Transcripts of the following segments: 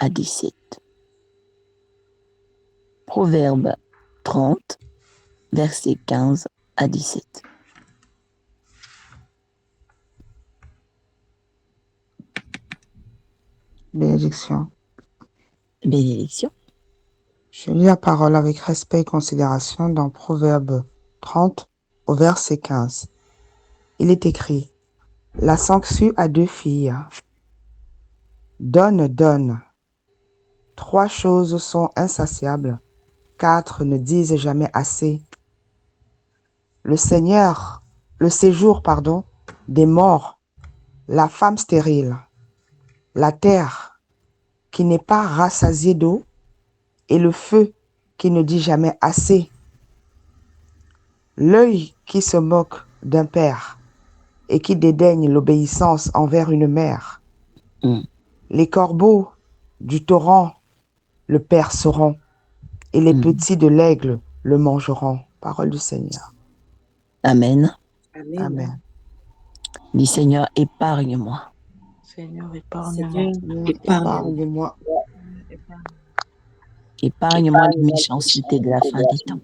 à 17. Proverbe 30, versets 15 à 17. Bénédiction. Bénédiction. Je lis la parole avec respect et considération dans Proverbe 30 au verset 15. Il est écrit: La sangsue a 2 filles. Donne, donne. 3 choses sont insatiables, 4 ne disent jamais assez. Le séjour, des morts, la femme stérile, la terre qui n'est pas rassasiée d'eau, et le feu qui ne dit jamais assez. L'œil qui se moque d'un père et qui dédaigne l'obéissance envers une mère. Les corbeaux du torrent le perceront, et les petits de l'aigle le mangeront. Parole du Seigneur. Amen. Amen. Dis Seigneur, épargne-moi. Seigneur, épargne-moi. Épargne-moi. Épargne-moi les méchancetés de la fin des temps.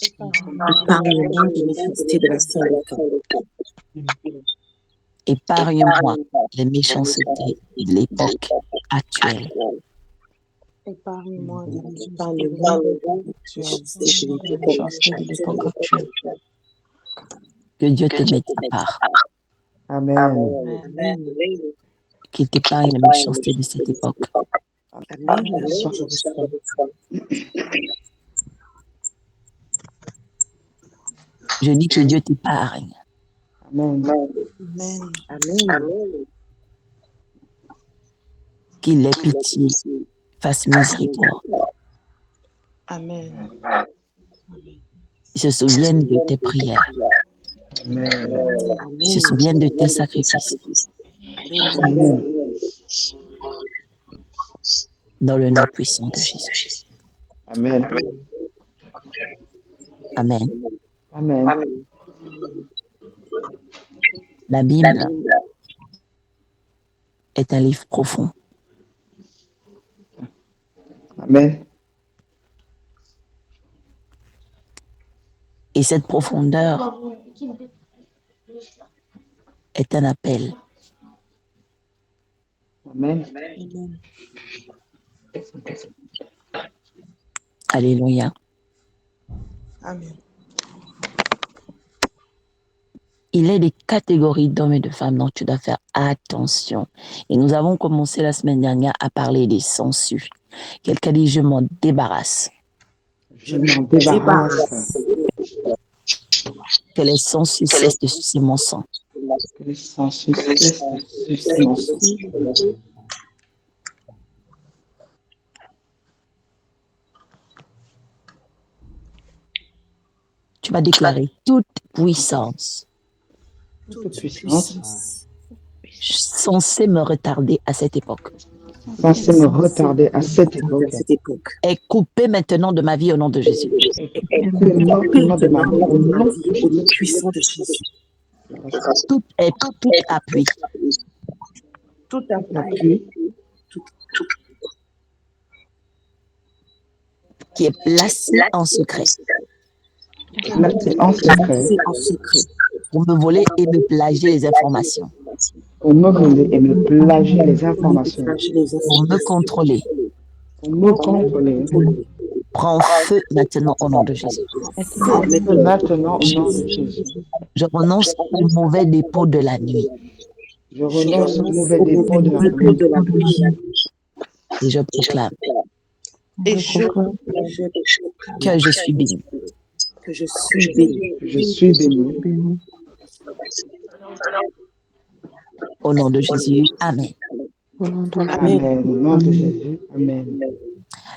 Épargne-moi des méchancetés de la fin des temps. Épargne-moi les méchancetés de l'époque actuelle. Épargne-moi des méchancetés de l'époque actuelle. Que Dieu te mette à part. Amen. Qu'il t'épargne les méchancetés de cette époque. Amen. Je dis que Dieu t'épargne. Amen. Qu'il ait pitié, fasse miséricorde. Amen. Il se souvienne de tes prières. Amen. Il se souvienne de tes sacrifices. Amen. Dans le nom puissant de Jésus. Amen. Amen. Amen. La Bible est un livre profond. Amen. Et cette profondeur est un appel. Amen. Alléluia. Amen. Il est des catégories d'hommes et de femmes dont tu dois faire attention. Et nous avons commencé la semaine dernière à parler des sangsues. Quelqu'un dit, je m'en débarrasse. Je m'en débarrasse. Que les sangsues cessent de sucer mon sang. Que les sangsues cessent de sucer mon sang. Tu vas déclarer toute puissance censée me retarder à cette époque. Censée me retarder à cette époque. Est coupée maintenant de ma vie au nom de Jésus. Est coupée maintenant de ma vie au nom Puissant de Jésus. Tout appui. Tout appui qui est placé en secret. En secret. Pour me voler et me plagier les informations. Pour me voler et me plagier les informations. Pour me contrôler. Pour me contrôler. Prends feu maintenant au nom de Jésus. Maintenant au nom de Jésus. Je renonce au mauvais dépôt de la nuit. Je renonce au mauvais dépôt de la nuit. Et je proclame que je suis béni. Que je suis béni. Je suis béni. Au nom de Jésus, Amen. Amen. Au nom de Jésus, Amen.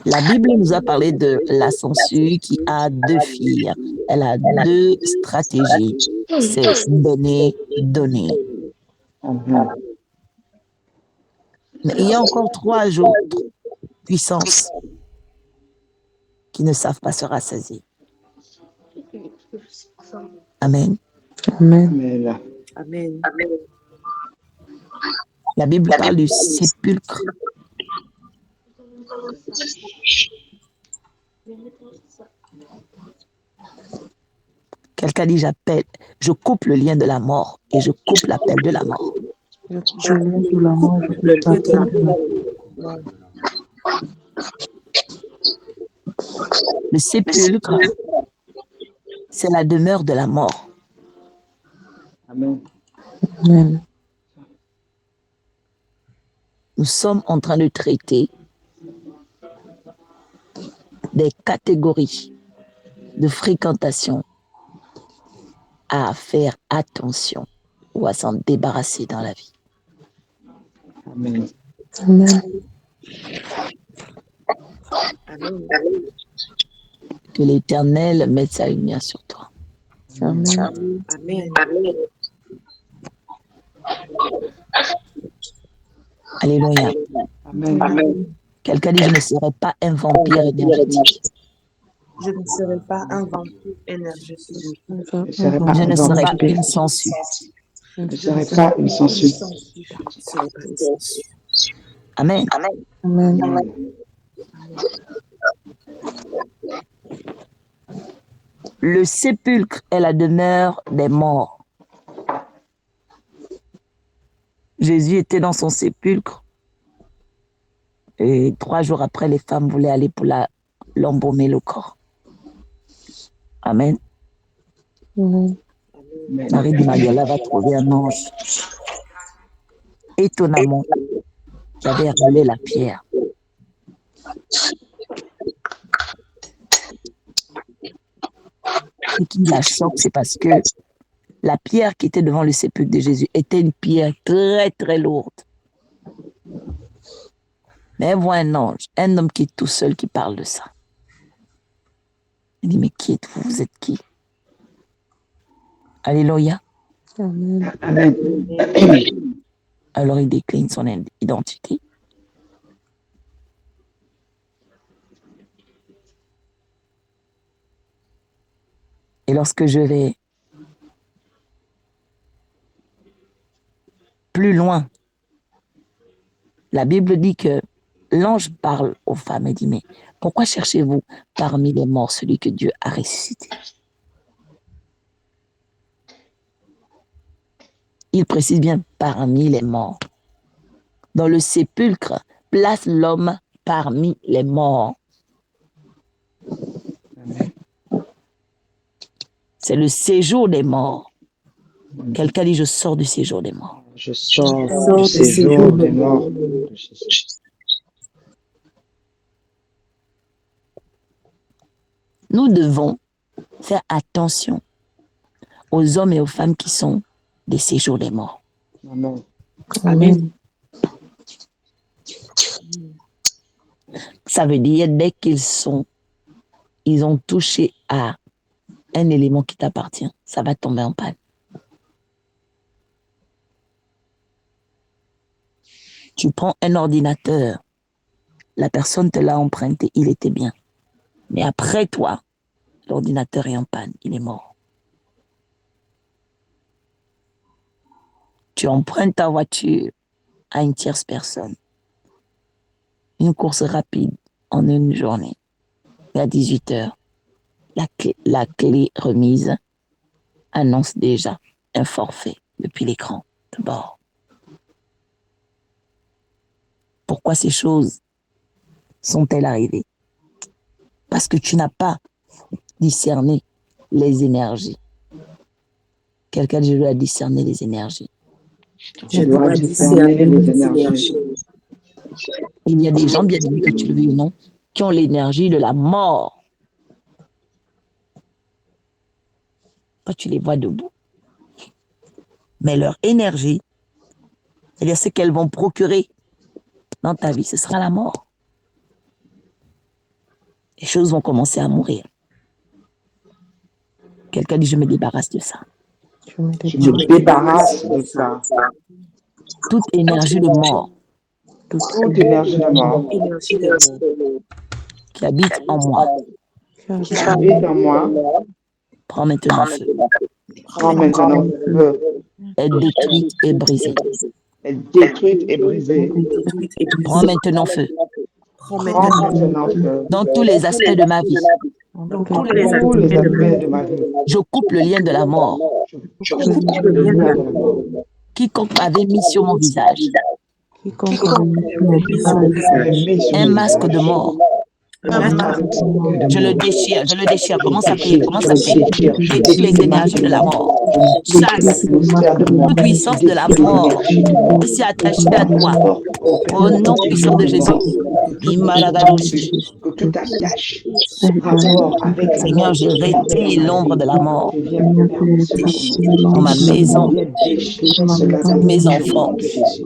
La Bible nous a parlé de la sangsue qui a 2 filles. Elle a 2 stratégies. C'est donner, donner. Amen. Mais il y a encore 3 autres puissances qui ne savent pas se rassasier. Amen. Amen. Amen. La Bible parle du sépulcre Quelqu'un dit, je coupe le lien de la mort et je coupe l'appel de la mort. Je coupe le lien de la mort. Le sépulcre, c'est la demeure de la mort. Amen. Amen. Nous sommes en train de traiter des catégories de fréquentation à faire attention ou à s'en débarrasser dans la vie. Amen. Amen. Amen. Que l'Éternel mette sa lumière sur toi. Amen. Amen. Alléluia. Amen. Quelqu'un dit, je ne serai pas un vampire énergétique. Je ne serai pas un vampire énergétique. Je ne serai pas une sangsue. Je ne serai pas une sangsue. Je ne serai pas une sangsue. Amen. Amen. Le sépulcre est la demeure des morts. Jésus était dans son sépulcre et 3 jours après, les femmes voulaient aller pour l'embaumer le corps. Amen. Marie de Magdala va trouver un ange. Étonnamment, qui avait roulé la pierre. Ce qui la choque, c'est parce que la pierre qui était devant le sépulcre de Jésus était une pierre très, très lourde. Mais elle voit un ange, un homme qui est tout seul qui parle de ça. Elle dit, mais qui êtes-vous? Vous êtes qui? Alléluia. Amen. Amen. Alors il décline son identité. Et lorsque je vais plus loin, la Bible dit que l'ange parle aux femmes et dit, mais pourquoi cherchez-vous parmi les morts celui que Dieu a ressuscité? Il précise bien parmi les morts. Dans le sépulcre, place l'homme parmi les morts. C'est le séjour des morts. Quelqu'un dit, je sors du séjour des morts. Je sors du séjour des morts. Nous devons faire attention aux hommes et aux femmes qui sont des séjours des morts. Amen. Amen. Ça veut dire dès ils ont touché à un élément qui t'appartient, ça va tomber en panne. Tu prends un ordinateur, la personne te l'a emprunté, il était bien. Mais après toi, l'ordinateur est en panne, il est mort. Tu empruntes ta voiture à une tierce personne. Une course rapide en une journée. Et à 18h, la clé remise annonce déjà un forfait depuis l'écran de bord. Pourquoi ces choses sont-elles arrivées? Parce que tu n'as pas discerné les énergies. Quelqu'un dit, je dois discerner les énergies. Je dois discerner les énergies. Il y a des gens, bien aimés, que tu le veux ou non, qui ont l'énergie de la mort. Quand tu les vois debout. Mais leur énergie, c'est-à-dire ce qu'elles vont procurer dans ta vie, ce sera la mort. Les choses vont commencer à mourir. Quelqu'un dit, je me débarrasse de ça. Je me débarrasse de ça. Toute énergie de mort Toute énergie de mort Énergie de mort. qui habite en moi, qui habite en moi, prend maintenant feu. prend maintenant feu, Est détruite et brisée. est détruite et brisée. Prend maintenant feu. Prends maintenant feu dans tous les aspects de ma vie. dans tous les aspects de ma vie. Je coupe le lien de la mort. Je coupe le lien de la mort. Quiconque m'avait mis sur mon visage Quiconque avait mis sur mon visage un masque de mort, Un masque de je le mort. déchire, je le déchire. Je Commence à prier, déchire, commence je à prier. déchire, je Détruis les déchire énergies de la mort. détruit Chasse tous les masques de de mort. mort. toute puissance de la Détruis mort l'énergie de mort. qui s'est attachée à toi. Transporte Au nom puissant de Jésus. Imaragadosh. que tout attache rapport avec la Seigneur, mort je qui est avec retire ma l'ombre vie. de la mort Je viens fermer cela dans ma maison, Je viens déchirer cela dans mes le nom enfants, de Jésus.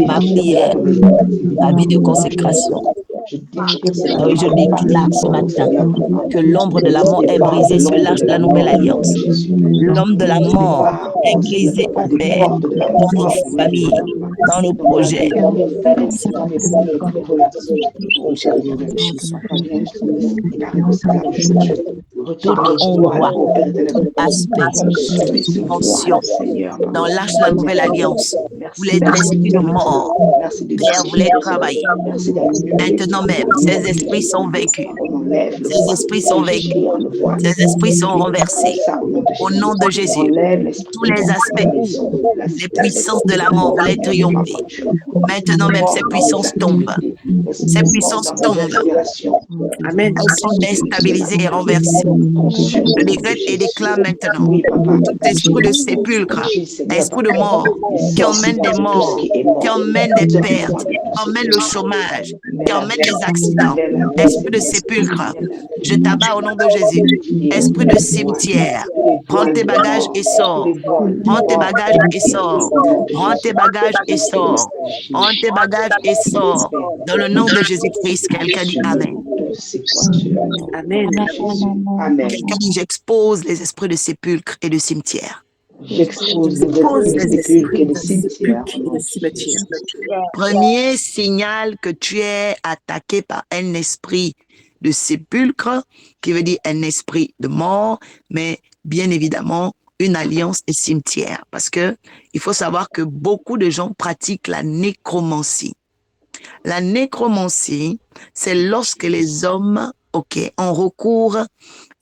ma prière, ma vie de consécration. Je déchire cette Oui, je déclare ce matin que l'ombre de la mort est brisée sur l'arche de la nouvelle alliance. L'homme de la mort est brisé, oh Père, dans nos familles, dans nos projets. dans mes finances, dans mes projets, dans mes relations. Oh Seigneur, viens égarer cela. Tout Retire le endroit, voile, oh Père éternel. tout aspect, Sauver ce dimension voile, Seigneur, dans dans le l'arche nom de la de nouvelle Jésus. alliance où Merci l'esprit de mort, Merci de Père, voulait déchirer cela. travailler. Merci d'annuler Maintenant cela. même, ces esprits sont vaincus. On enlève le Ces voile. esprits sont On vaincus. déchire le voile. Ces esprits sont On détruit renversés. ça au nom de Au Jésus. nom de On Jésus, enlève l'esprit tous de les mort de aspects la où maison, la les maison puissances de la de mort voulaient ma triompher. voiture. Maintenant même, ces Mort dans mes puissances tombent. activités. Ces Mort puissances dans mes tombent. inspirations. Amen. Elles sont déstabilisées et renversées. Je décrète et déclare maintenant Oui, papa. tout esprit de sépulcre, Agis, Seigneur, esprit de papa. mort, Et qui sorcier emmène des tout ce morts, qui est qui mort. emmène des Délivre-moi pertes, de qui tout ce qui emmène est le mort. chômage, Mets qui la emmène vie. des accidents. Mets la vie, Esprit de Seigneur. sépulcre, Mets la je vie. t'abats au nom de Jésus. Esprit de cimetière, prends tes bagages et sors. Prends tes bagages et sors. Prends tes bagages et sors. Prends tes bagages et sors. Dans le nom de Jésus-Christ, quelqu'un dit Amen. Amen. Amen. Quelqu'un dit j'expose les esprits de sépulcre et de cimetière. J'expose les esprits de sépulcre et de cimetière. Premier signal que tu es attaqué par un esprit de sépulcre, qui veut dire un esprit de mort, mais bien évidemment une alliance et cimetière. Parce que il faut savoir que beaucoup de gens pratiquent la nécromancie. La nécromancie, c'est lorsque les hommes, ont recours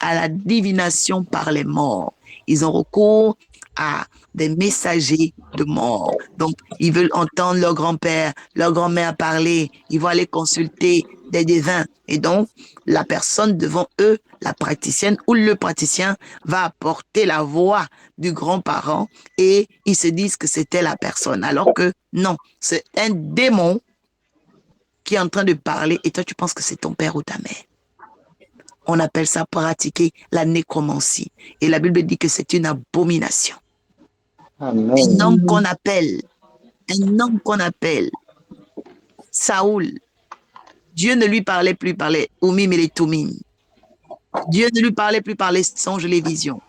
à la divination par les morts. Ils ont recours à des messagers de mort. Donc, ils veulent entendre leur grand-père, leur grand-mère parler. Ils vont aller consulter des devins. Et donc, la personne devant eux, la praticienne ou le praticien, va apporter la voix du grand-parent et ils se disent que c'était la personne. Alors que non, c'est un démon qui est en train de parler et toi, tu penses que c'est ton père ou ta mère. On appelle ça pratiquer la nécromancie. Et la Bible dit que c'est une abomination. Amen. Un homme qu'on appelle Saoul, Dieu ne lui parlait plus par les Oumim et les Toumim. Dieu ne lui parlait plus par les songes et les visions.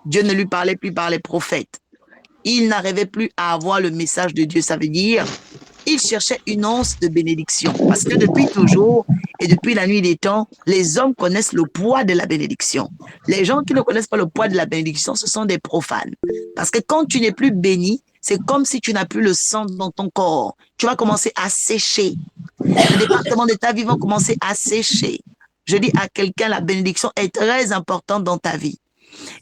Dieu ne lui parlait plus par les prophètes. Il n'arrivait plus à avoir le message de Dieu. Ça veut dire il cherchait une once de bénédiction. Parce que depuis toujours et depuis la nuit des temps, les hommes connaissent le poids de la bénédiction. Les gens qui ne connaissent pas le poids de la bénédiction, ce sont des profanes. Parce que quand tu n'es plus béni, c'est comme si tu n'as plus le sang dans ton corps. Tu vas commencer à sécher. Le département d'état vivant commencer à sécher. Je dis à quelqu'un, la bénédiction est très importante dans ta vie.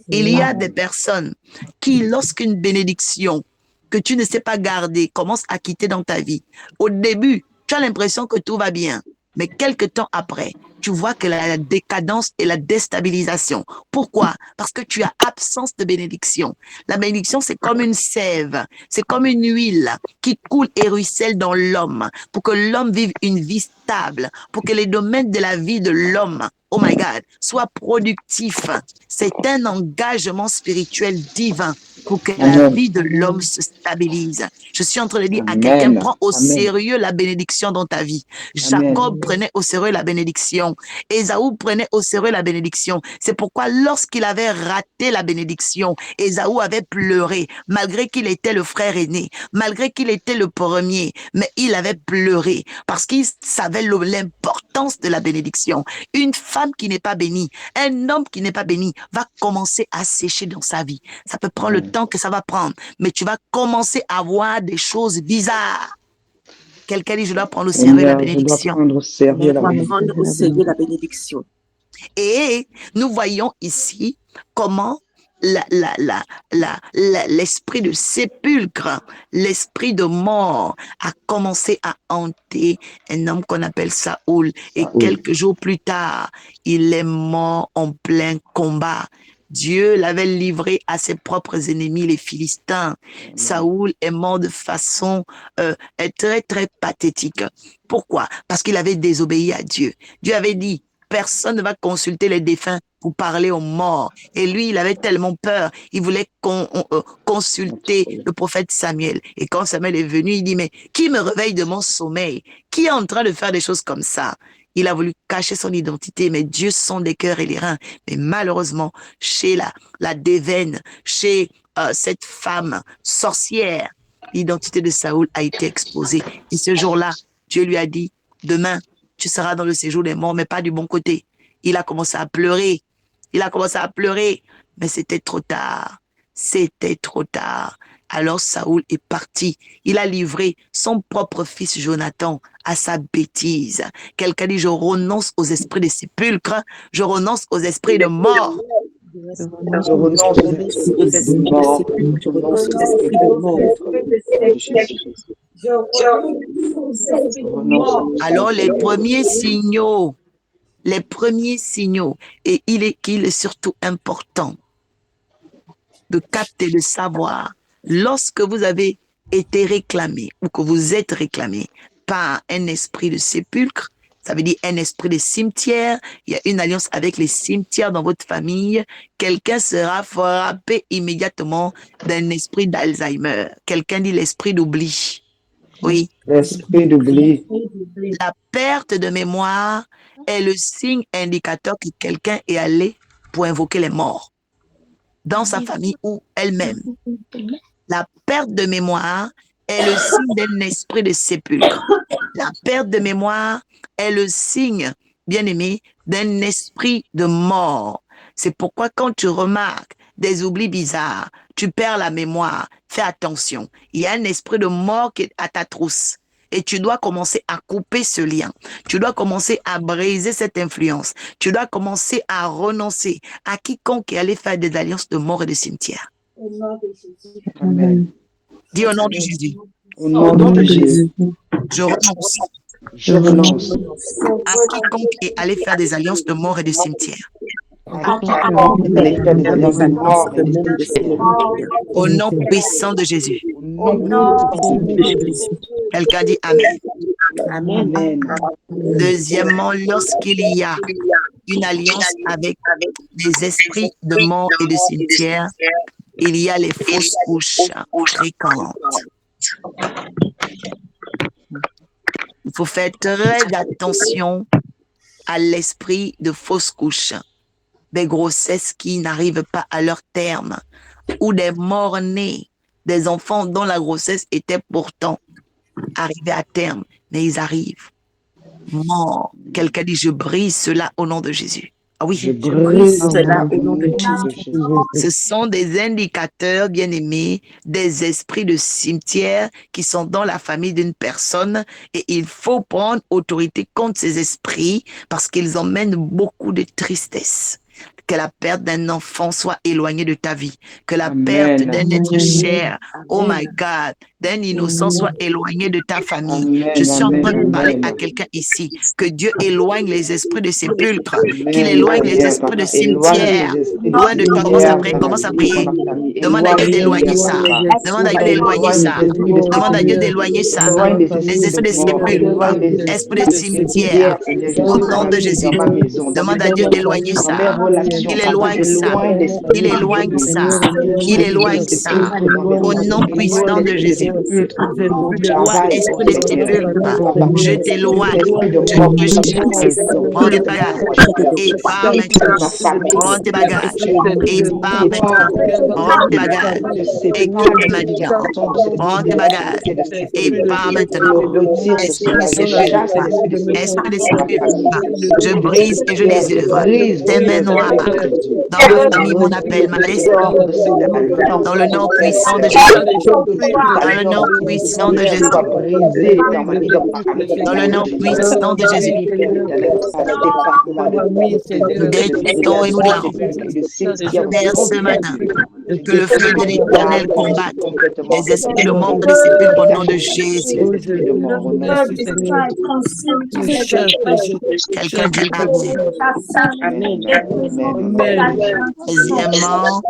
Il y a des personnes qui, lorsqu'une bénédiction que tu ne sais pas garder commence à quitter dans ta vie, au début, tu as l'impression que tout va bien. Mais quelques temps après, tu vois que la décadence et la déstabilisation. Pourquoi? Parce que tu as absence de bénédiction. La bénédiction, c'est comme une sève, c'est comme une huile qui coule et ruisselle dans l'homme pour que l'homme vive une vie stable, pour que les domaines de la vie de l'homme, oh my God, soient productifs. C'est un engagement spirituel divin pour que la vie de l'homme se stabilise. Je suis en train de dire à quelqu'un, prends au sérieux la bénédiction dans ta vie. Jacob prenait au sérieux la bénédiction. Ésaü prenait au sérieux la bénédiction. C'est pourquoi lorsqu'il avait raté la bénédiction, Ésaü avait pleuré, malgré qu'il était le frère aîné, malgré qu'il était le premier, mais il avait pleuré parce qu'il savait l'importance de la bénédiction. Une femme qui n'est pas bénie, un homme qui n'est pas béni, va commencer à sécher dans sa vie. Ça peut prendre le temps que ça va prendre, mais tu vas commencer à voir des choses bizarres. Quelqu'un dit, je dois prendre au sérieux la Seigneur, je dois bénédiction. prendre au sérieux la Prendre bénédiction. au sérieux la bénédiction. Et nous voyons ici comment l'esprit de sépulcre, l'esprit de mort a commencé à hanter un homme qu'on appelle Saoul. Et quelques jours plus tard, il est mort en plein combat. Dieu l'avait livré à ses propres ennemis, les Philistins. Saoul est mort de façon très, très pathétique. Pourquoi? Parce qu'il avait désobéi à Dieu. Dieu avait dit, personne ne va consulter les défunts pour parler aux morts. Et lui, il avait tellement peur, il voulait consulter le prophète Samuel. Et quand Samuel est venu, il dit, mais qui me réveille de mon sommeil? Qui est en train de faire des choses comme ça? Il a voulu cacher son identité, mais Dieu sonde les cœurs et les reins. Mais malheureusement, chez la déveine, chez cette femme sorcière, l'identité de Saoul a été exposée. Et ce jour-là, Dieu lui a dit, demain, tu seras dans le séjour des morts, mais pas du bon côté. Il a commencé à pleurer. Il a commencé à pleurer, mais c'était trop tard. C'était trop tard. Alors Saoul est parti. Il a livré son propre fils Jonathan à sa bêtise. Quelqu'un dit, je renonce aux esprits de sépulcre, je renonce aux esprits de mort. Je renonce aux esprits de mort. Je renonce aux esprits de mort. Alors les premiers signaux, et qu'il est surtout important de capter, de savoir, lorsque vous avez été réclamé ou que vous êtes réclamé par un esprit de sépulcre, ça veut dire un esprit de cimetière, il y a une alliance avec les cimetières dans votre famille, quelqu'un sera frappé immédiatement d'un esprit d'Alzheimer. Quelqu'un dit l'esprit d'oubli. Oui. L'esprit d'oubli. La perte de mémoire est le signe indicateur que quelqu'un est allé pour invoquer les morts dans sa famille ou elle-même. La perte de mémoire est le signe d'un esprit de sépulcre. La perte de mémoire est le signe, bien aimé, d'un esprit de mort. C'est pourquoi quand tu remarques des oublis bizarres, tu perds la mémoire, fais attention. Il y a un esprit de mort qui est à ta trousse. Et tu dois commencer à couper ce lien. Tu dois commencer à briser cette influence. Tu dois commencer à renoncer à quiconque est allé faire des alliances de mort et de cimetière. Amen. Dis au nom de Jésus. Au nom de Jésus. Je renonce Je renonce à quiconque est allé faire des alliances de mort et de cimetière. à quiconque est allé faire des alliances de mort et de cimetière. Au nom puissant de Jésus. Au nom de Jésus. Quelqu'un dit Amen. Amen. Deuxièmement, lorsqu'il y a une alliance avec les esprits de mort et de cimetière, il y a les fausses couches fréquentes. Il faut faire très attention à l'esprit de fausses couches, des grossesses qui n'arrivent pas à leur terme, ou des morts-nés, des enfants dont la grossesse était pourtant arrivée à terme, mais ils arrivent morts. Quelqu'un dit, je brise cela au nom de Jésus. Ah oui, Je brise cela au nom de Jésus. ce sont des indicateurs, bien aimés, des esprits de cimetière qui sont dans la famille d'une personne et il faut prendre autorité contre ces esprits parce qu'ils emmènent beaucoup de tristesse. Que la perte d'un enfant soit éloignée de ta vie. Que la perte d'un être cher, oh my God, d'un innocent soit éloignée de ta famille. Je suis en train de parler à quelqu'un ici. Que Dieu éloigne les esprits de sépulcre. Qu'il éloigne les esprits de cimetière. Loin de toi, commence à prier. Demande à Dieu d'éloigner ça. Demande à Dieu d'éloigner ça. Demande à Dieu d'éloigner ça. Les esprits de sépulcre, esprits de cimetière. Au nom de Jésus. Demande à Dieu d'éloigner ça. Il éloigne ça. Il éloigne ça. Il éloigne ça. Au nom puissant de Jésus. Toi, esprit de sépulcre, je t'éloigne. Je te chasse. Prends tes bagages. Et pars maintenant. Prends tes bagages. Et pars maintenant. Prends tes bagages. Et quitte maintenant. Prends tes bagages. Et pars maintenant. Esprit de sépulcre. Esprit de sépulcre. Je brise et je désœuvre. Tes mains noires. Dans ma famille, mon appel, ma destinée. Dans le nom puissant de Jésus. Dans le nom puissant de Jésus. Dans le nom puissant de Jésus. Nous détruisons et nous déclarons, Père, ce matin, que le feu de l'Éternel combatte les esprits de mort des sépulcres au nom de Jésus. Quelqu'un dit Amen. Deuxièmement,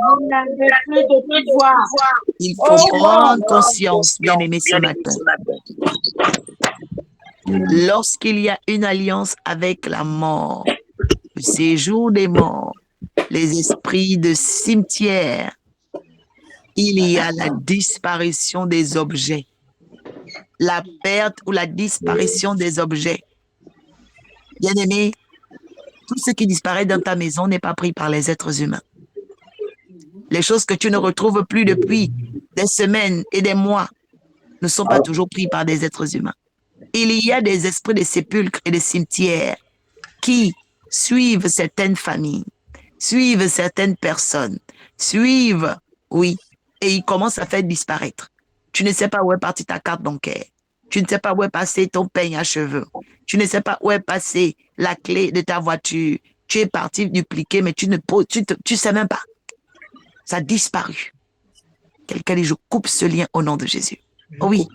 il faut prendre conscience, bien-aimé, ce matin. Lorsqu'il y a une alliance avec la mort, le séjour des morts, les esprits de cimetière, il y a la disparition des objets, la perte ou la disparition des objets. Bien-aimé, tout ce qui disparaît dans ta maison n'est pas pris par les êtres humains. Les choses que tu ne retrouves plus depuis des semaines et des mois ne sont pas toujours pris par des êtres humains. Il y a des esprits de sépulcres et de cimetières qui suivent certaines familles, suivent certaines personnes, suivent, oui, et ils commencent à faire disparaître. Tu ne sais pas où est partie ta carte bancaire. Tu ne sais pas où est passé ton peigne à cheveux. Tu ne sais pas où est passée la clé de ta voiture. Tu es parti dupliquer, mais tu sais même pas. Ça a disparu. Quelqu'un dit, je coupe ce lien au nom de Jésus. Oh oui.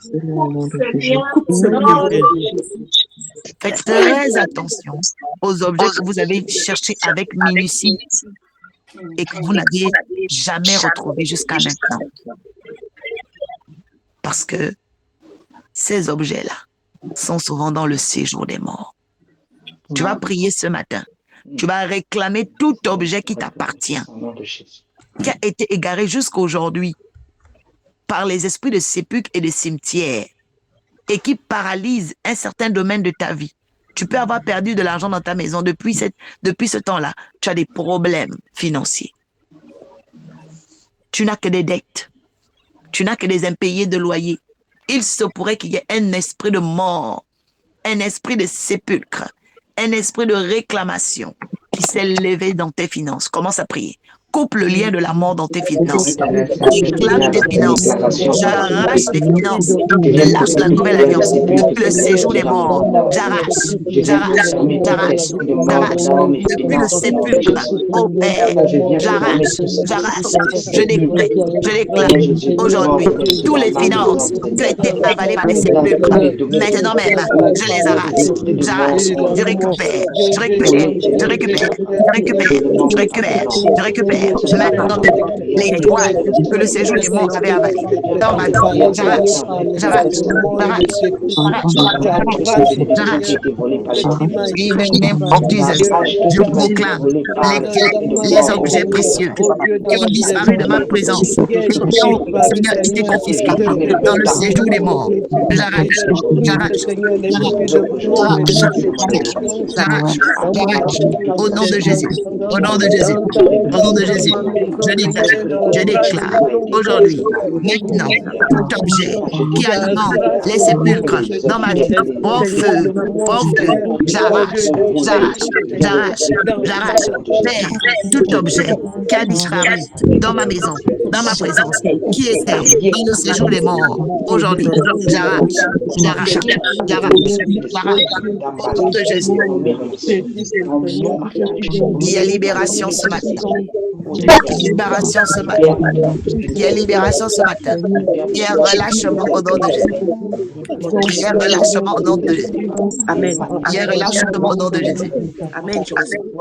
Faites très attention aux objets que vous avez cherchés avec minutie et que vous n'aviez jamais retrouvés jusqu'à maintenant. Parce que ces objets-là sont souvent dans le séjour des morts. Tu vas prier ce matin. Tu vas réclamer tout objet qui t'appartient, qui a été égaré jusqu'à aujourd'hui par les esprits de sépulcre et de cimetière et qui paralyse un certain domaine de ta vie. Tu peux avoir perdu de l'argent dans ta maison depuis ce temps-là. Tu as des problèmes financiers. Tu n'as que des dettes. Tu n'as que des impayés de loyer. Il se pourrait qu'il y ait un esprit de mort, un esprit de sépulcre, un esprit de réclamation qui s'est levé dans tes finances. Commence à prier. Coupe le lien de la mort dans tes finances. Réclame tes finances. J'arrache les finances. Je lâche la nouvelle alliance. Depuis le séjour des morts, j'arrache. Depuis le sépulcre, oh Père, j'arrache. Je déclare aujourd'hui toutes les finances qui ont été avalées par les sépulcres. Maintenant même, je les arrache. Je récupère. Maintenant, les toiles que le séjour des morts avait avalées. Dans ma vie, j'arrache. In the name of Jesus, je proclame les objets précieux qui ont disparu de ma présence et qui ont, Seigneur, été confisqués dans le séjour des morts. J'arrache. Au nom de Jésus. Au nom de Jésus. Je déclare aujourd'hui, maintenant, tout objet qui alimente les sépulcres dans ma vie, au feu, j'arrache. Père, tout objet qui a disparu dans ma maison, dans ma présence, qui était dans le séjour des morts, aujourd'hui, j'arrache. Au nom de Jésus. Il y a libération ce matin. Il y a libération ce matin. Il y a relâchement au nom de Jésus. Il y a relâchement au nom de Jésus. Amen. Il y a relâchement au nom de Jésus. Amen.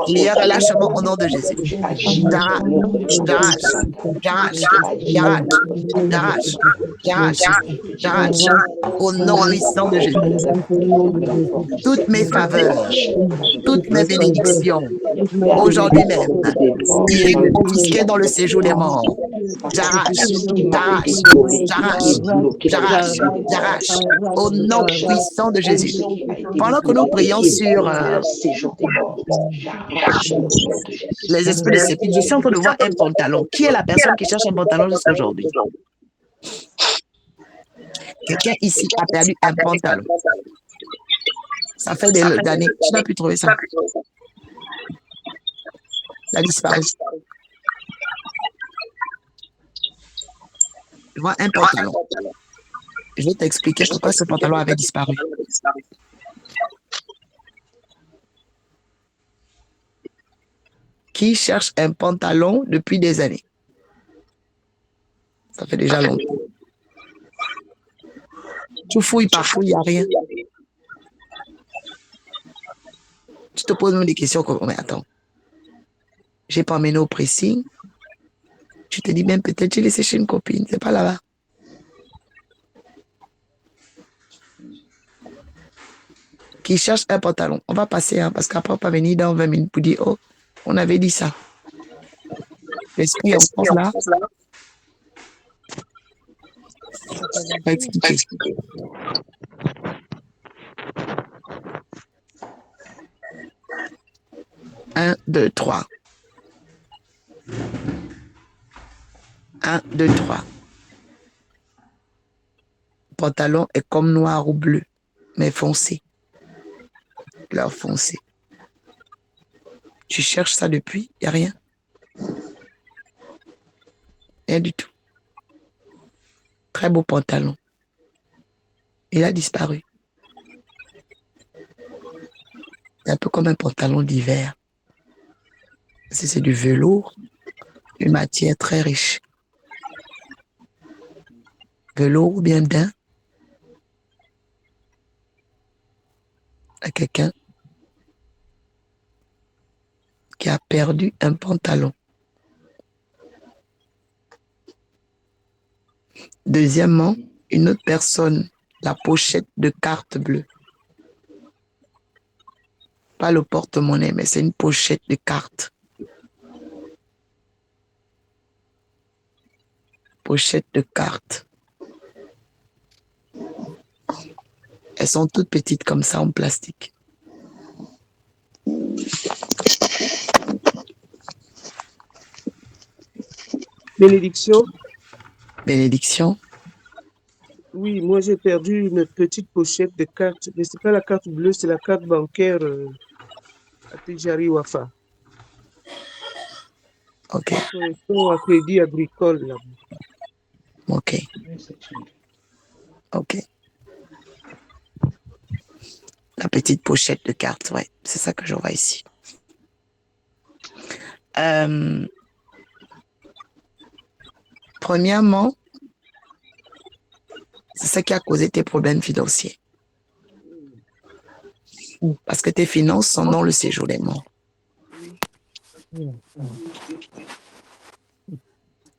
Il y a relâchement au nom de Jésus. J'arrache. Au nom puissant de Jésus. Toutes mes faveurs, toutes mes bénédictions, aujourd'hui même, il est confisqué dans le séjour des morts. J'arrache. Au nom puissant de Jésus. Pendant que nous prions sur les esprits de sépulcre, je suis en train de voir un pantalon. Qui est la personne qui cherche un pantalon jusqu'à aujourd'hui? Quelqu'un ici a perdu un pantalon. Ça fait des années. Tu n'as plus trouvé ça. Il a disparu. Je vois un pantalon. Je vais t'expliquer pourquoi ce pantalon avait disparu. Qui cherche un pantalon depuis des années? Ça fait déjà longtemps. Tu fouilles partout, il n'y a rien. Tu te poses même des questions comme, mais attends, j'ai pas emmené au pressing. Tu te dis même peut-être j'ai laissé chez une copine, c'est pas là-bas. Qui cherche un pantalon. On va passer, hein, parce qu'après on va venir dans 20 minutes pour dire, oh, on avait dit ça. L'esprit est encore là. On va expliquer. 1, 2, 3. 1, 2, 3. Pantalon est comme noir ou bleu, mais foncé. Couleur foncée. Tu cherches ça depuis, il n'y a rien. Rien du tout. Très beau pantalon. Il a disparu. C'est un peu comme un pantalon d'hiver. C'est du velours, une matière très riche. Velours ou bien daim. À quelqu'un qui a perdu un pantalon. Deuxièmement, une autre personne, la pochette de carte bleue. Pas le porte-monnaie, mais c'est une pochette de carte. Pochette de carte. Elles sont toutes petites comme ça en plastique. Bénédiction. Bénédiction. Oui, moi j'ai perdu une petite pochette de cartes, mais c'est pas la carte bleue, c'est la carte bancaire à Tijari Wafa. Ok. Pour un crédit agricole là. Ok. Ok. La petite pochette de cartes, ouais. C'est ça que je vois ici. Premièrement, c'est ça qui a causé tes problèmes financiers. Parce que tes finances sont dans le séjour des morts.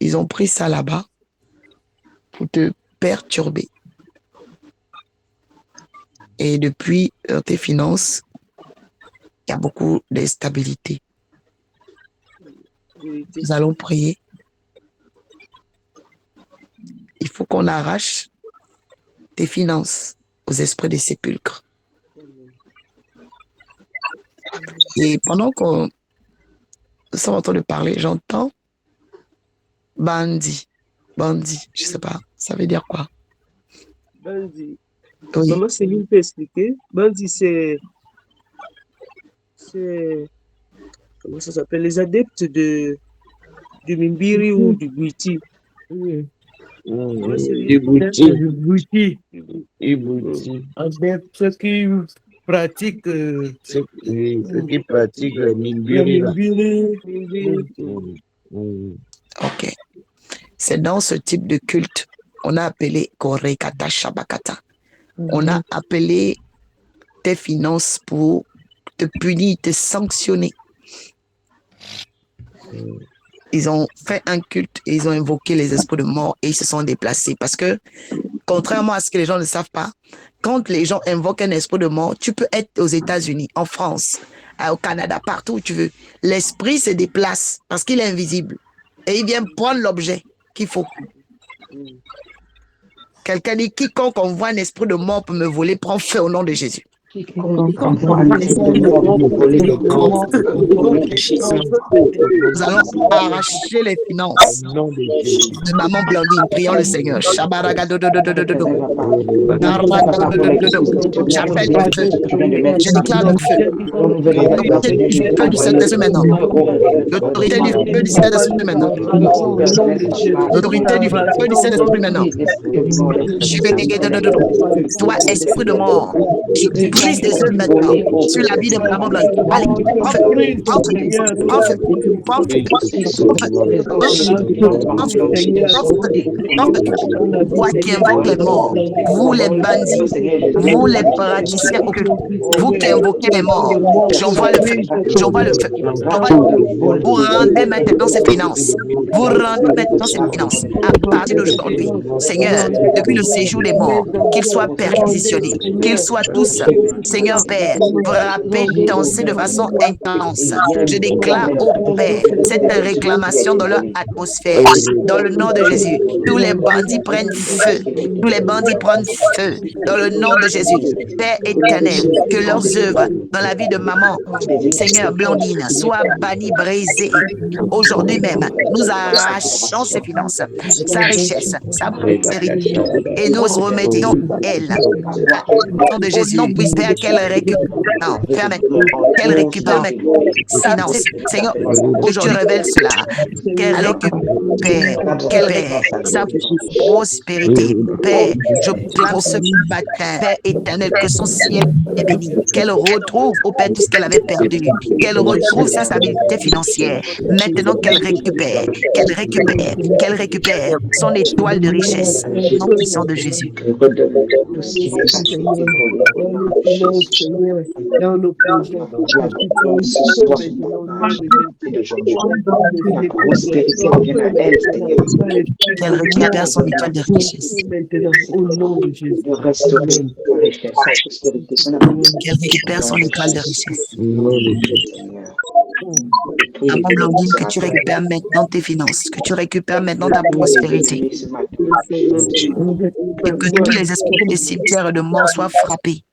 Ils ont pris ça là-bas pour te perturber. Et depuis tes finances, il y a beaucoup d'instabilité. Nous allons prier. Il faut qu'on arrache tes finances aux esprits des sépulcres. Et pendant qu'on sommes en train de parler, j'entends bandit. Bandit, je sais pas. Ça veut dire quoi? Bandit. Oui. Maman Céline peut expliquer. Bandit, c'est comment ça s'appelle? Les adeptes du Mimbiri ou du Guiti. Oui. Maman Céline. Du Bouti. Du Guiti. Du Bouti. Ceux qui pratiquent. Ceux qui pratiquent le Mimbiri. Ok. C'est dans ce type de culte, on a appelé Korekata Shabakata. On a appelé tes finances pour te punir, te sanctionner. Ils ont fait un culte et ils ont invoqué les esprits de mort et ils se sont déplacés. Parce que, contrairement à ce que les gens ne savent pas, quand les gens invoquent un esprit de mort, tu peux être aux États-Unis, en France, au Canada, partout où tu veux. L'esprit se déplace parce qu'il est invisible et il vient prendre l'objet qu'il faut. Quelqu'un dit, quiconque envoie un esprit de mort pour me voler, prend feu au nom de Jésus. Quiconque emploie les mots pour voler des grands, Nous allons arracher les finances Nom de Jésus. de maman Blandine. Prions le Seigneur. Shabaragadododododododod. J'appelle le feu. Je déclare le feu. L'autorité du feu du Saint-Esprit maintenant. L'autorité du feu du Saint-Esprit maintenant. L'autorité du feu du Saint-Esprit maintenant. Toi, esprit de mort, je brise des œuvres maintenant sur la vie de maman Blanche. Allez, prends feu, prends feu, prends feu, prends feu, toi qui invoquez les morts, vous les bandits, vous les praticiens occultes, vous qui invoquez les morts, j'envoie le feu, j'envoie le feu, j'envoie le feu. Vous rendez maintenant ces finances, vous rendez maintenant ces finances à partir d'aujourd'hui. Seigneur, depuis le séjour des morts, qu'ils soient perquisitionnés, qu'ils soient tous, Seigneur Père, frappés, dansés de façon intense. Je déclare au Père cette réclamation dans leur atmosphère, dans le nom de Jésus. Tous les bandits prennent feu, tous les bandits prennent feu, dans le nom de Jésus. Père éternel, que leurs œuvres dans la vie de maman, Seigneur Blandine, soient bannies, brisées. Aujourd'hui même, nous arrachons ses finances, sa richesse, sa prospérité, et nous remettons elle. Au nom de Jésus, non, puisse Père qu'elle récupère, non, ferme, qu'elle récupère ses finances. Seigneur, que tu révèles cela, qu'elle récupère, qu'elle récupère sa prospérité. Père, je clame ce matin, Père éternel, que son ciel est béni, qu'elle retrouve au Père tout ce qu'elle avait perdu, qu'elle retrouve sa stabilité financière. Maintenant qu'elle récupère, qu'elle récupère, qu'elle récupère son étoile de richesse, nom puissant de Jésus. Dans nos projets, qu'elle récupère son étoile de richesse. Au nom de Jésus. Qu'elle récupère son étoile de richesse. Maman Blandine, que tu récupères maintenant tes finances, que tu récupères maintenant ta prospérité. Et que tous les esprits des cimetières de mort soient frappés.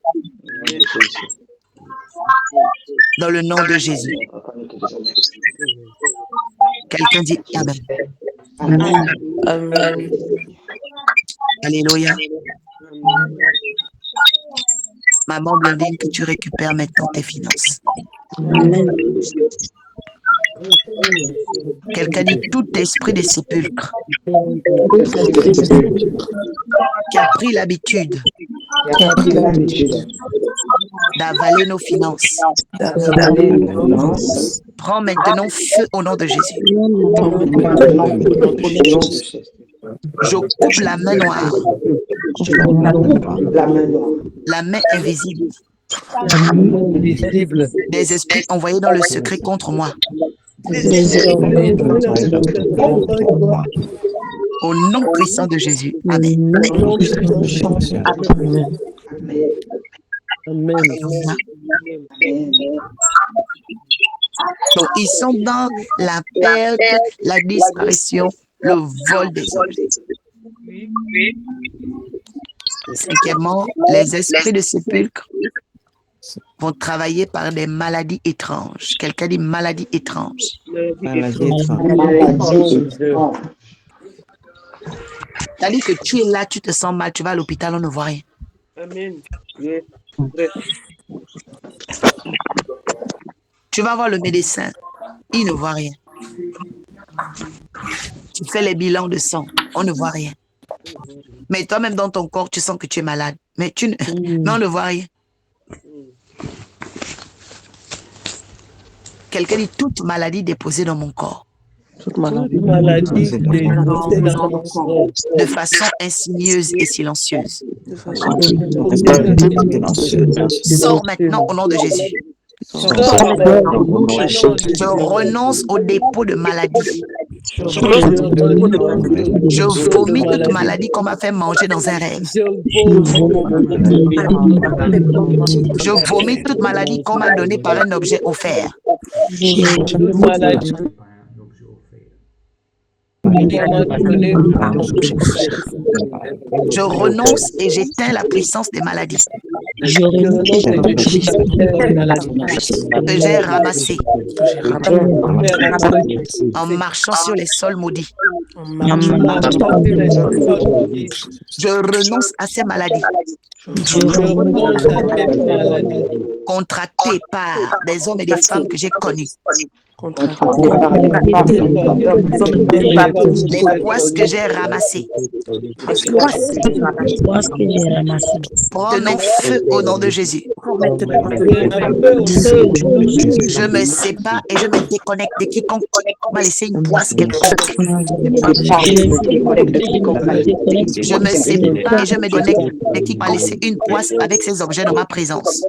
Dans le nom de Jésus. Quelqu'un dit Amen. Amen. Amen. Alléluia. Maman Blandine, que tu récupères maintenant tes finances. Amen. Quelqu'un dit tout esprit des sépulcres qui a pris l'habitude d'avaler nos finances. Prends maintenant feu au nom de Jésus. Je coupe la main noire, la main invisible des esprits envoyés dans le secret contre moi. Au nom puissant de Jésus. Amen. Alléluia. Donc, ils sont dans la perte, la disparition, le vol des objets. Cinquièmement, les esprits de sépulcre vont travailler par des maladies étranges. Quelqu'un dit maladie étrange. C'est-à-dire que tu es là, tu te sens mal, tu vas à l'hôpital, on ne voit rien. Amen. Tu vas voir le médecin, il ne voit rien. Tu fais les bilans de sang, on ne voit rien. Mais toi-même dans ton corps, tu sens que tu es malade. Mais on ne voit rien. Quelqu'un dit toute maladie déposée dans mon corps. Toute maladie de façon insidieuse et silencieuse. Sors maintenant au nom de Jésus. Je renonce au dépôt de maladie. Je vomis toute maladie qu'on m'a fait manger dans un rêve. Je vomis toute maladie qu'on m'a donnée par un objet offert. Je renonce et j'éteins la puissance des maladies Je renonce et j'éteins la puissance de la maladie que j'ai ramassées que j'ai ramassée en marchant sur les sols maudits. en marchant. Je renonce à ces maladies Je renonce à cette maladie contractées par des hommes et des femmes que j'ai connus. Les poisses que j'ai ramassées prenons feu au nom de Jésus. Je me sépare et je me déconnecte de quiconque m'a laissé une poisse quelconque. Je me sépare et je me déconnecte de qui m'a laissé une poisse avec ses objets dans ma présence.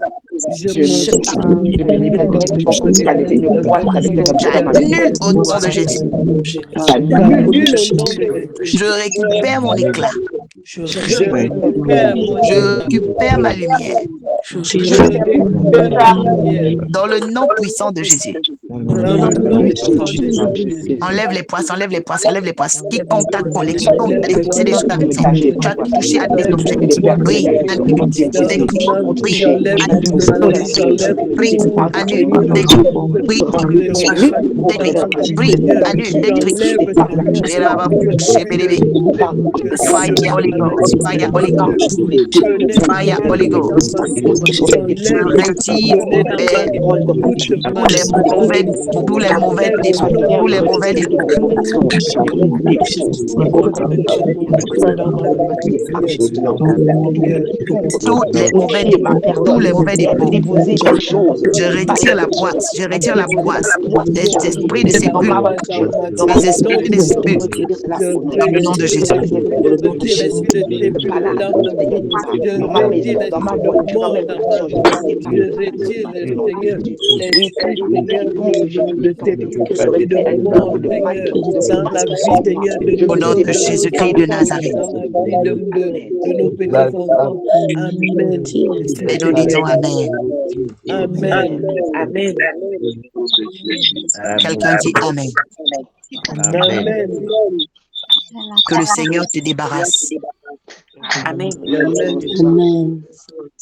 J'annule au nom de Jésus. Je récupère mon éclat. Je récupère ma lumière. Dans le nom puissant de Jésus. Enlève les poisses, enlève les poisses, enlève les poisses. Quiconque t'a collé, quiconque t'a laissé des choses à maison, tu as touché à des objets. Oui, annule, détruis, oui, annule, oui, annule, détruis, oui, détruis, annule, détruis. Fire Holy Ghost, fire Holy Ghost, fire Holy Ghost. Je retire tous les mauvais dépôts. Je retire la boîte des esprits de sépulcre, des esprits de sépulcre, dans le nom de Jésus. Au nom de Jésus-Christ de Nazareth. Et nous disons Amen. Amen. Quelqu'un dit Amen. Amen. Que le Seigneur te débarrasse. Amen.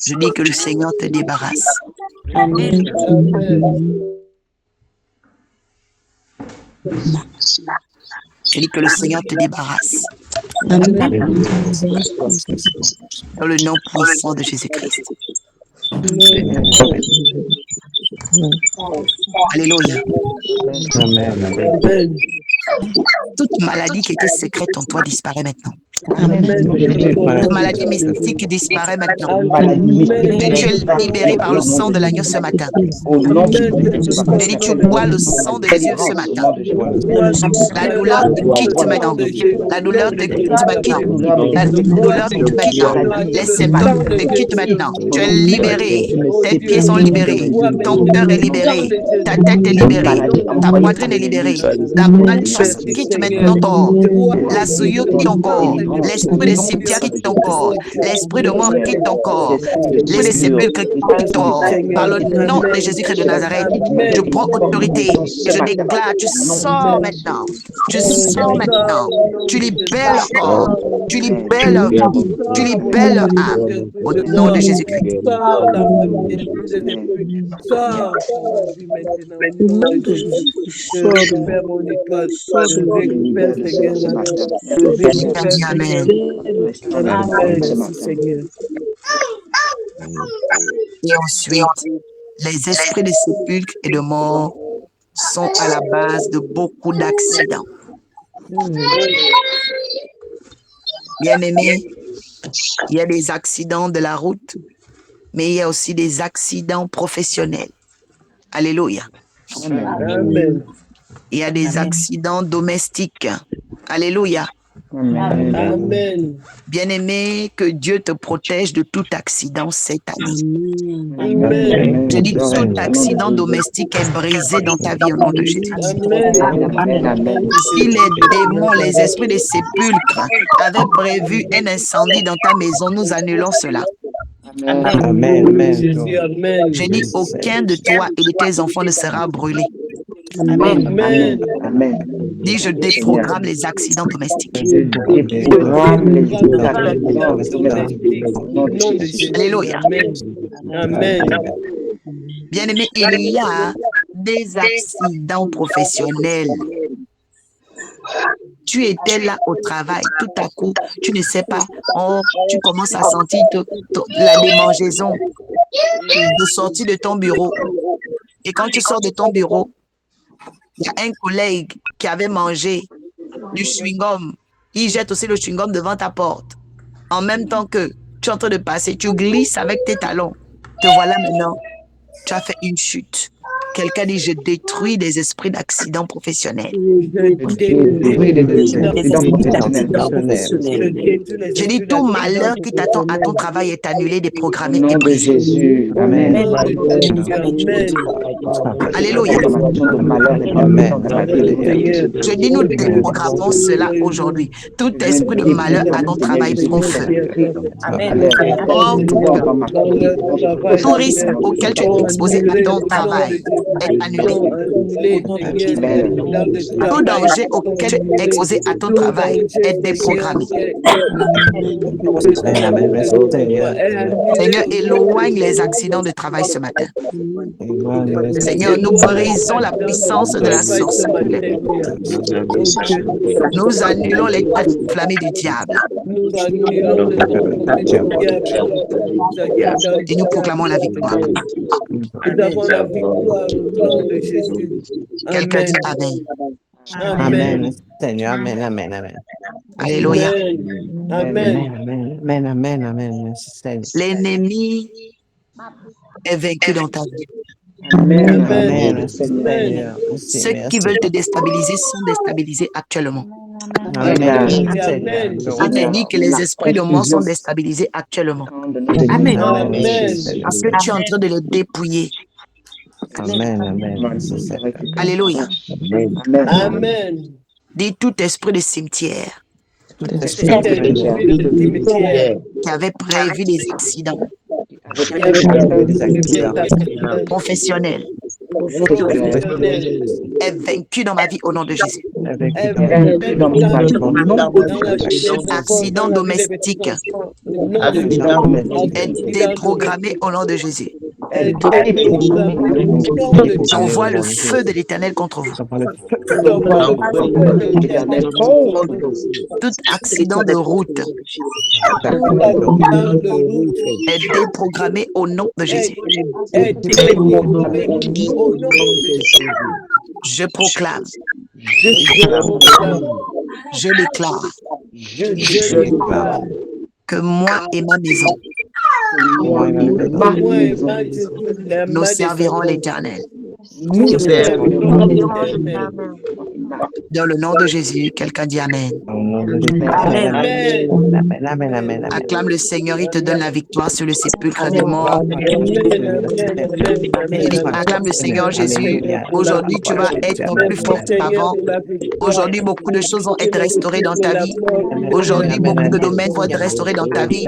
Je dis que le Seigneur te débarrasse. Amen. Je dis que le Seigneur te débarrasse. Dans le nom puissant de Jésus-Christ. Alléluia. Toute maladie qui était secrète en toi disparaît maintenant. Toute maladie mystique disparaît maintenant. Tu es libéré par le sang de l'agneau ce matin. Je dis, tu bois le sang de Jésus ce matin. La douleur te quitte maintenant. La douleur te quitte maintenant. La douleur te quitte maintenant. Les symptômes te quittent maintenant. Tu es libéré. Tes pieds sont libérés. Ton cœur est libéré. Ta tête est libérée. Ta poitrine est libérée. La malchance quitte maintenant ton corps. La souillure quitte ton corps. L'esprit de cimetière quitte ton corps. L'esprit de mort quitte ton corps. Les sépulcres quittent ton corps. Par le nom de Jésus-Christ de Nazareth, je prends autorité et je déclare, tu sors maintenant. Tu sors maintenant. Tu libères leur corps. Tu libères leur vie. Tu libères leur âme. Au nom de Jésus-Christ. Amen. Et ensuite, les esprits de sépulcre et de mort sont à la base de beaucoup d'accidents. Bien-aimés, il y a des accidents de la route, mais il y a aussi des accidents professionnels. Alléluia. Amen. Il y a des accidents domestiques. Alléluia. Amen. Bien-aimé, que Dieu te protège de tout accident cette année. Amen. Je dis que tout accident domestique est brisé dans ta vie au nom de Jésus. Si les démons, les esprits des sépulcres avaient prévu un incendie dans ta maison, nous annulons cela. Amen. Je dis aucun de toi et de tes enfants ne sera brûlé. Amen. Dis, je déprogramme les accidents domestiques. Déprogramme les accidents domestiques. Au nom de Jésus. Alléluia. Amen. Bien-aimé, il y a des accidents professionnels. Tu étais là au travail, tout à coup, tu ne sais pas, tu commences à sentir la démangeaison de sortir de ton bureau. Et quand tu sors de ton bureau, il y a un collègue qui avait mangé du chewing-gum. Il jette aussi le chewing-gum devant ta porte. En même temps que tu es en train de passer, tu glisses avec tes talons. Te voilà maintenant, tu as fait une chute. Quelqu'un dit, je détruis des esprits d'accidents professionnels. Je dis, tout malheur qui t'attend à ton travail est annulé, déprogrammé et brisé. Jésus. Amen. Alléluia. Je dis, nous déprogrammons cela aujourd'hui. Tout esprit de malheur à ton travail prend feu. Tout risque auquel tu es exposé à ton travail est annulé. Tout danger auquel tu es exposé à ton travail est déprogrammé. Seigneur, éloigne les accidents de travail ce matin. Seigneur, nous brisons la puissance de la sorcellerie. Nous annulons les têtes enflammées du diable. Et nous proclamons la victoire. Quelqu'un dit Amen. Amen. Seigneur, amen, amen, amen. Alléluia. Amen. Amen, amen, amen. L'ennemi est vaincu dans ta vie. Amen, Seigneur. Ceux qui veulent te déstabiliser sont déstabilisés actuellement. Amen. Je te dis que les esprits de mort sont déstabilisés actuellement. Amen. Parce que tu es en train de les dépouiller. Amen, amen. Alléluia. Amen. Dis tout esprit de cimetière qui avait prévu des accidents professionnels est vaincu dans ma vie au nom de Jésus. Accident domestique est déprogrammé au nom de Jésus. J'envoie le feu de l'Éternel contre vous. Tout accident de route est déprogrammé au nom de Jésus. Je proclame, je déclare que moi et ma maison, nous servirons l'Éternel. Dans le nom de Jésus, quelqu'un dit Amen. Acclame le Seigneur, il te donne la victoire sur le sépulcre des morts. Acclame le Seigneur Jésus. Aujourd'hui, tu vas être plus fort qu'avant. Aujourd'hui, beaucoup de choses vont être restaurées dans ta vie. Aujourd'hui, beaucoup de domaines vont être restaurés dans ta vie.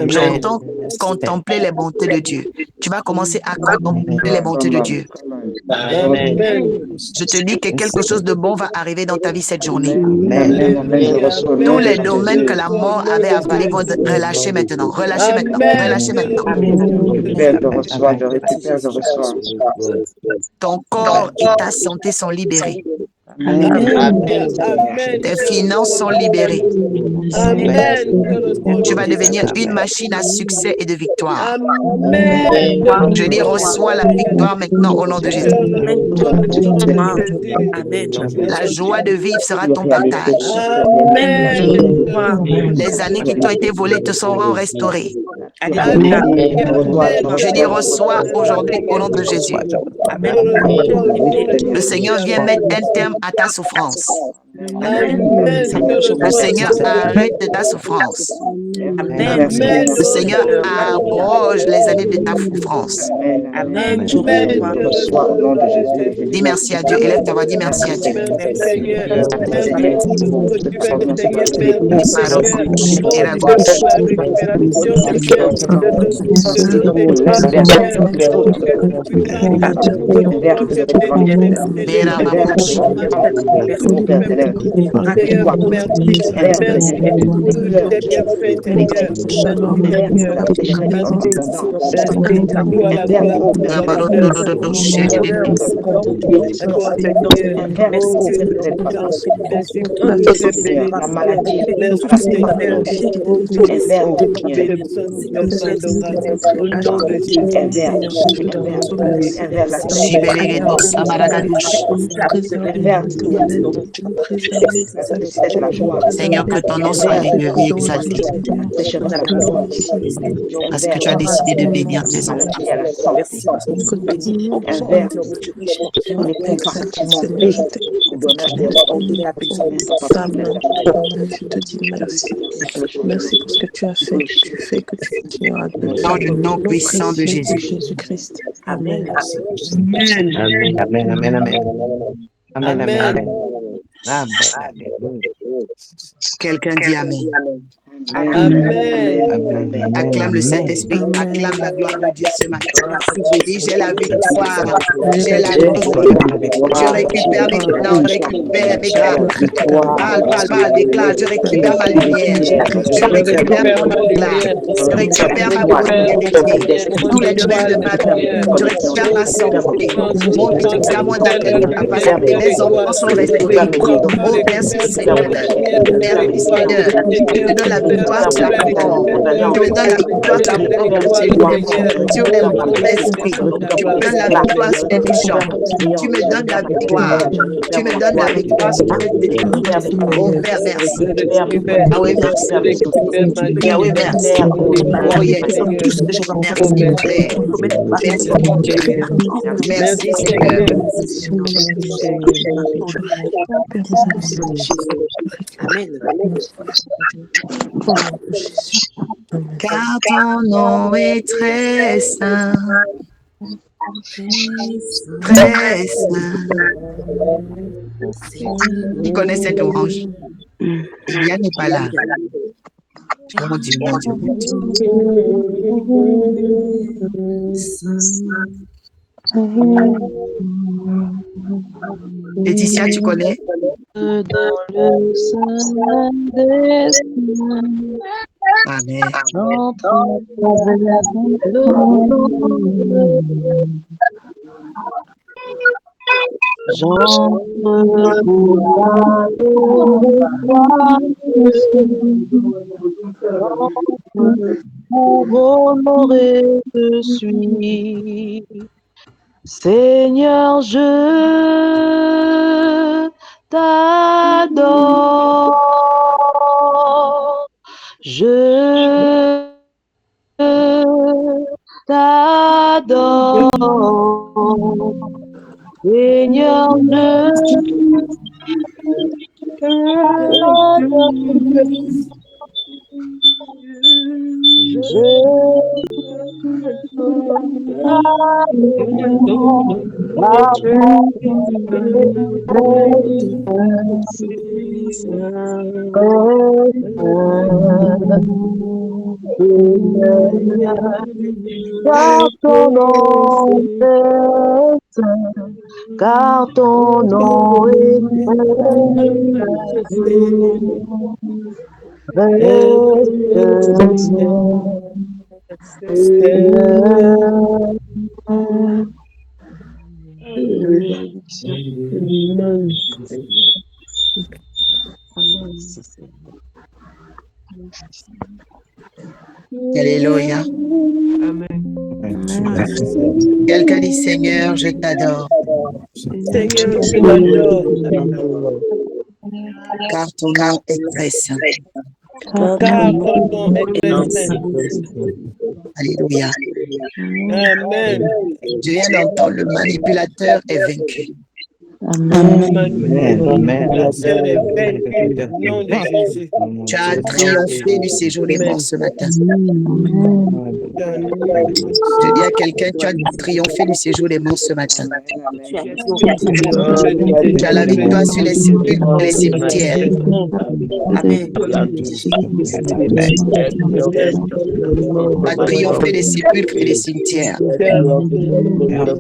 J'entends contempler les bontés de Dieu. Tu vas commencer à contempler les bontés de Dieu. Je te dis que quelque chose de bon va arriver dans ta vie cette journée. Tous les domaines que la mort avait avalés vont être relâchés maintenant. Relâchés maintenant. Relâchés maintenant. Ton corps et ta santé sont libérés. Tes finances sont libérées. Tu vas devenir une machine à succès et de victoire. Je dis, reçois la victoire maintenant au nom de Jésus. La joie de vivre sera ton partage. Les années qui t'ont été volées te seront restaurées. Je dis, reçois aujourd'hui au nom de Jésus. Le Seigneur vient mettre un terme à ta souffrance. Le Seigneur arrête ta souffrance. Amen. Le Seigneur abroge les années de ta souffrance. Amen. Amen. Je reçois au nom de Jésus. Dis merci à Dieu. Élève ta voix, dis merci à Dieu. Merci Seigneur. Merci pour tout ce que tu fais, Seigneur. Les Merci paroles Seigneur. gauche et la Oh Dieu, gauche. pour la récupération, Seigneur, de nos vies, de nos destinées, Seigneur. Oh Dieu, depuis quand nous avons dit que toi tu es bien détesté de Béra ma nous. bouche. Tout tu fais pour nous, Seigneur. Merci. Merci pour tout ce que tu as bien fait, Seigneur. Merci Seigneur. Merci. Merci. À toi la gloire pour l'honneur. À toi, Seigneur. Oh, merci pour toutes tes bénédictions. Merci, Seigneur. Oh Dieu, tu as besoin de notre adoration. Au nom de Jésus. Shibelegedo samaragadosh. Seigneur, que ton nom soit élevé, exalté. Parce que tu as décidé de bénir tes enfants. Merci parce que nous bénissons les compartiments Je te dis merci. Merci pour ce que tu as fait, que tu fais, que tu continueras de Dans faire. le nom puissant de Précieux Jésus. Jésus-Christ. Amen. Amen. Amen, amen, amen. Amen, amen, Amen. amen. Quelqu'un dit Amen. Amen. Acclame le Saint-Esprit, acclame la gloire de Dieu ce matin. Dis, j'ai la victoire, j'ai la victoire. Je récupère maintenant, je récupère mes grâces. Parle, déclare, je récupère ma lumière. Je récupère mon éclat. Je récupère ma prospérité. Tous les domaines de ma vie. Je récupère ma santé. Mon ministère, mon capacité. Mes enfants sont restaurés. Oh, merci Seigneur. Merci Seigneur. Tu me donnes la victoire sur la mort. Tu me donnes la victoire sur les mauvais, sur les mauvais esprits. Tu me donnes la victoire sur les méchants. Tu me donnes la victoire. Tu me donnes la victoire sur les ennemis. Oh Père, merci. Yahweh, merci. Yahweh, merci. Oh yes. Merci Père. Merci mon Dieu. Merci Seigneur. Car ton nom est très saint, très saint. Qui connaît cette orange? Eliane n'est pas là. Mon Dieu, mon Dieu, mon Dieu. Laetitia, tu connais? Dans le sein des saints, Amen. entre j'entre pour honorer te suis. Seigneur, je t'adore. Je t'adore. Seigneur, car ton nom est Alléluia. Amen. Quelqu'un dit Seigneur, je t'adore. Seigneur, je t'adore. Car ton nom est très saint. Car ton nom est très saint. Alléluia. Amen. Je viens d'entendre, le manipulateur est vaincu. Amen. La La sœur est sœur est vaincue au nom de vaincue. Jésus. Au nom Tu de as triomphé du séjour des morts Amen. ce matin. Dans le nom de Je dis à Jésus. quelqu'un, tu as triomphé du séjour des morts ce matin. Tu as triomphé du Tu as la séjour des victoire sur les morts. sépulcres et les cimetières. Amen. Amen. Tu as triomphé des morts. Tu as triomphé des sépulcres et des cimetières. Tu as triomphé des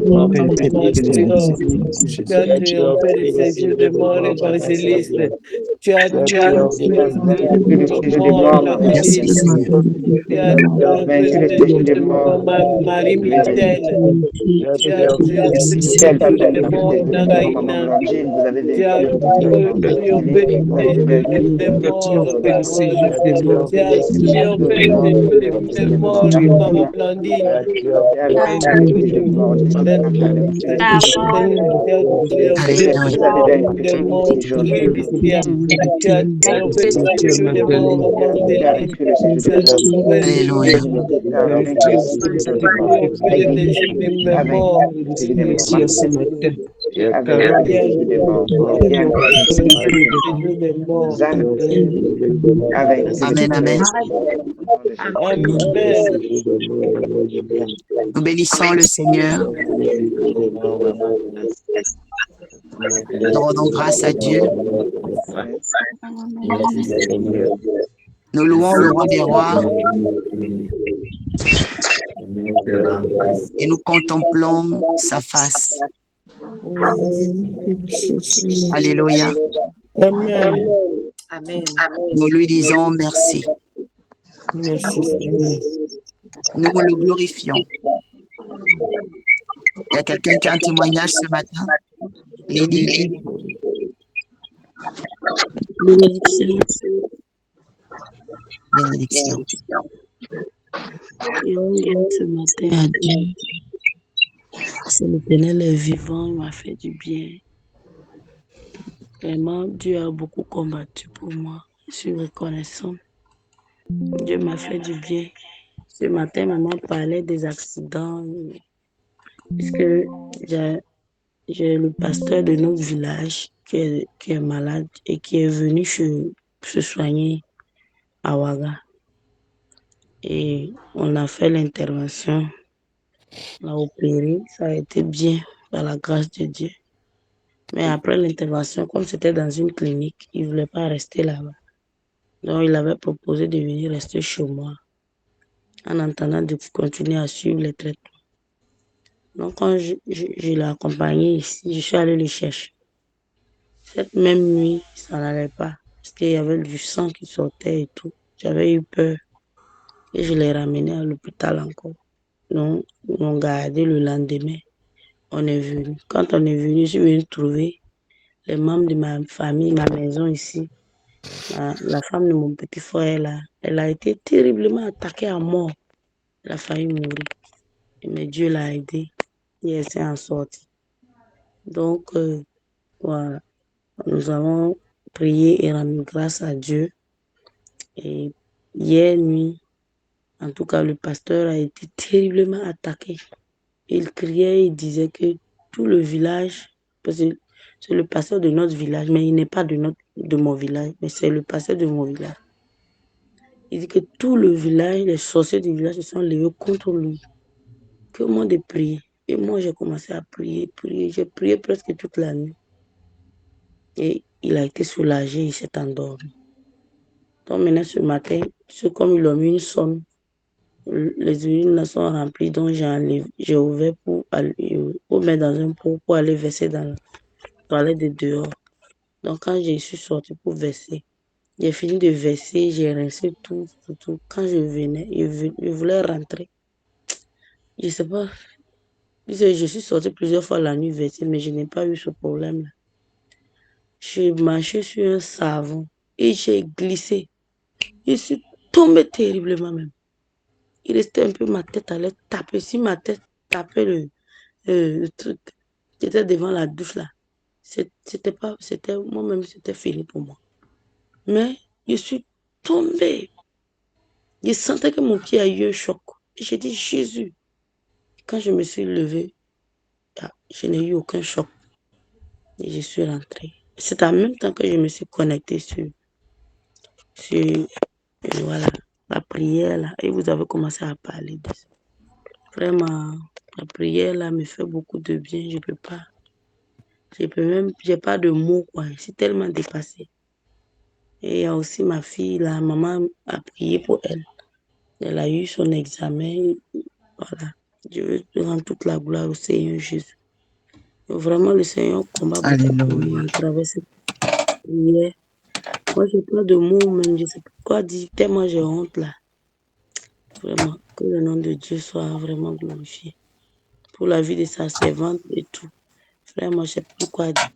morts Fais le et Mastéos. Tu as triomphé des séjours de mort évangéliste. Tu as triomphé des séjours de mort Merci Caroline. Seigneur. Tu as triomphé des séjours de mort Marie-Michel. Tu as triomphé Merci des Seigneur. séjours de mort Naraïna. Tu as triomphé des séjours de mort Pétrole. Tu as triomphé des séjours de mort Maman Blandine. Tu as triomphé des Alléluia. séjours de mort Tricia. Tu as triomphé des séjours de mort Marceline. Tu as triomphé des Alléluia. séjours de mort. Tu as séjours de mort. Amen, amen. Amen. Nous bénissons le Seigneur. Nous rendons grâce à Dieu. Nous louons le roi des rois et nous contemplons sa face. Alléluia. Amen. Nous lui disons merci. Merci Seigneur. Nous le glorifions. Il y a quelqu'un qui a un témoignage ce matin. Lydie. Bénédiction. Ce matin à Dieu, c'est l'Éternel est vivant, il m'a fait du bien. Vraiment, Dieu a beaucoup combattu pour moi. Je suis reconnaissante. Dieu m'a fait du bien. Ce matin, maman parlait des accidents, puisque j'ai le pasteur de notre village qui est malade et qui est venu se soigner à Ouaga. Et on a fait l'intervention, on a opéré, ça a été bien par la grâce de Dieu. Mais après l'intervention, comme c'était dans une clinique, il ne voulait pas rester là-bas. Donc il avait proposé de venir rester chez moi en attendant de continuer à suivre les traitements. Donc quand je l'ai accompagné ici, je suis allée le chercher. Cette même nuit, ça n'allait pas parce qu'il y avait du sang qui sortait et tout. J'avais eu peur et je l'ai ramené à l'hôpital encore. Donc, ils m'ont gardé le lendemain. On est venu. Quand on est venu, je suis venue trouver les membres de ma famille, ma maison ici. La femme de mon petit frère, là, elle a été terriblement attaquée à mort. Elle a failli mourir. Mais Dieu l'a aidée et elle s'est en sortie. Donc, voilà. Nous avons prié et rendu grâce à Dieu. Et hier nuit, en tout cas, le pasteur a été terriblement attaqué. Il criait, il disait que tout le village, parce que c'est le pasteur de notre village, mais il n'est pas de mon village, mais c'est le pasteur de mon village. Il dit que tout le village, les sorciers du village se sont levés contre lui. Que moi de prier. Et moi, j'ai commencé à prier. J'ai prié presque toute la nuit. Et il a été soulagé, il s'est endormi. Donc maintenant, ce matin, c'est comme ils ont mis une sonde. Les urines sont remplies, donc j'ai ouvert pour mettre dans un pot pour aller verser dans la toilette de dehors. Donc quand je suis sortie pour verser, j'ai fini de verser, j'ai rincé tout. Quand je venais, je voulais rentrer. Je ne sais pas, je suis sortie plusieurs fois la nuit verser, mais je n'ai pas eu ce problème-là. Je marchais sur un savon et j'ai glissé. Je suis tombée terriblement même. Il restait un peu, ma tête allait taper. Si ma tête tapait le truc qui était devant la douche là, moi-même, c'était fini pour moi. Mais je suis tombée. Je sentais que mon pied a eu un choc. Et j'ai dit, Jésus. Quand je me suis levée, je n'ai eu aucun choc. et je suis rentrée. C'est en même temps que je me suis connectée sur voilà, la prière là, et vous avez commencé à parler de ça. Vraiment, la prière là me fait beaucoup de bien. J'ai pas de mots quoi. Je suis tellement dépassée. Et il y a aussi ma fille, la maman a prié pour elle. Elle a eu son examen. Voilà. Je veux rendre toute la gloire au Seigneur Jésus. Vraiment, le Seigneur combat beaucoup pour moi Alléluia. à travers cette prière. Moi, j'ai pas de mots, même. Je sais pas quoi dire, tellement j'ai honte là. Vraiment, que le nom de Dieu soit vraiment glorifié. Pour la vie de sa servante et tout. Vraiment, je sais plus quoi dire.